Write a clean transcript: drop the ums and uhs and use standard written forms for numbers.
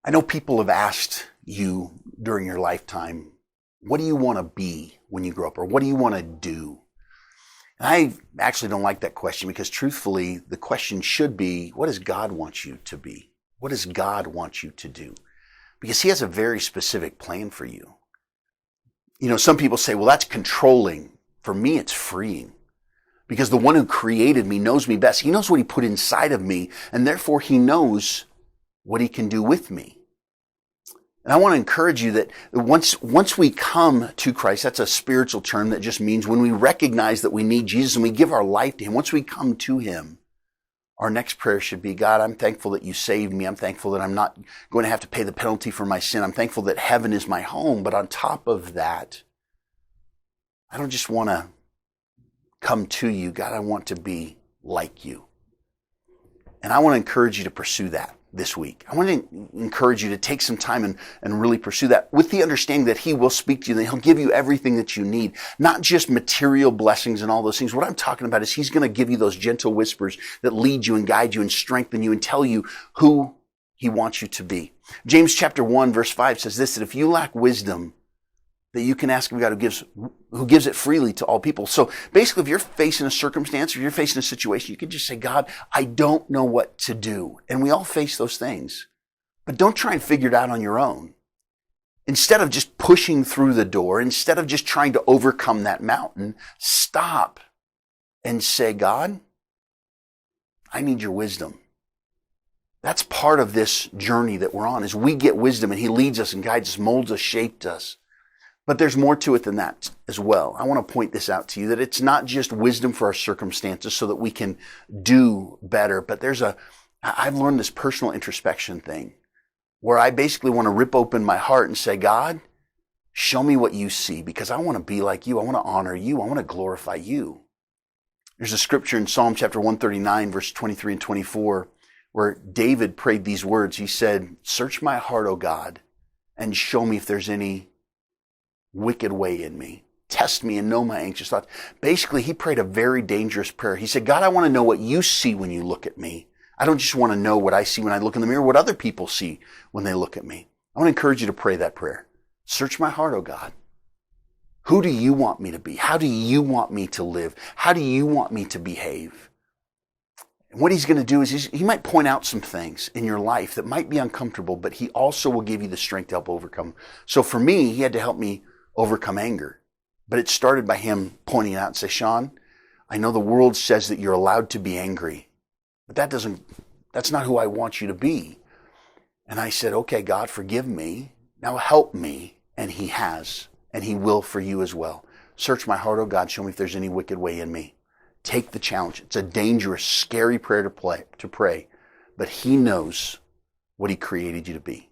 I know people have asked you during your lifetime, what do you want to be when you grow up? Or what do you want to do? And I actually don't like that question because truthfully, the question should be, what does God want you to be? What does God want you to do? Because he has a very specific plan for you. You know, some people say, well, that's controlling. For me, it's freeing. Because the one who created me knows me best. He knows what he put inside of me, and therefore he knows what he can do with me. And I want to encourage you that once we come to Christ, that's a spiritual term that just means when we recognize that we need Jesus and we give our life to him, once we come to him, our next prayer should be, God, I'm thankful that you saved me. I'm thankful that I'm not going to have to pay the penalty for my sin. I'm thankful that heaven is my home. But on top of that, I don't just want to come to you. God, I want to be like you. And I want to encourage you to pursue that this week. I want to encourage you to take some time and really pursue that with the understanding that he will speak to you, that he'll give you everything that you need, not just material blessings and all those things. What I'm talking about is he's going to give you those gentle whispers that lead you and guide you and strengthen you and tell you who he wants you to be. James chapter 1 verse 5 says this, that if you lack wisdom, that you can ask of God who gives it freely to all people. So basically, if you're facing a circumstance or you're facing a situation, you can just say, God, I don't know what to do. And we all face those things. But don't try and figure it out on your own. Instead of just pushing through the door, instead of just trying to overcome that mountain, stop and say, God, I need your wisdom. That's part of this journey that we're on, is we get wisdom and he leads us and guides us, molds us, shapes us. But there's more to it than that as well. I want to point this out to you, that it's not just wisdom for our circumstances so that we can do better, but I've learned this personal introspection thing where I basically want to rip open my heart and say, God, show me what you see, because I want to be like you. I want to honor you. I want to glorify you. There's a scripture in Psalm chapter 139, verse 23 and 24, where David prayed these words. He said, search my heart, O God, and show me if there's any wicked way in me. Test me and know my anxious thoughts. Basically, he prayed a very dangerous prayer. He said, God, I want to know what you see when you look at me. I don't just want to know what I see when I look in the mirror, what other people see when they look at me. I want to encourage you to pray that prayer. Search my heart, O God. Who do you want me to be? How do you want me to live? How do you want me to behave? And what he's going to do is he might point out some things in your life that might be uncomfortable, but he also will give you the strength to help overcome. So for me, he had to help me overcome anger. But it started by him pointing it out and say, Sean, I know the world says that you're allowed to be angry, but that's not who I want you to be. And I said, okay, God, forgive me. Now help me. And he has, and he will for you as well. Search my heart, oh God, show me if there's any wicked way in me. Take the challenge. It's a dangerous, scary prayer to pray, but he knows what he created you to be.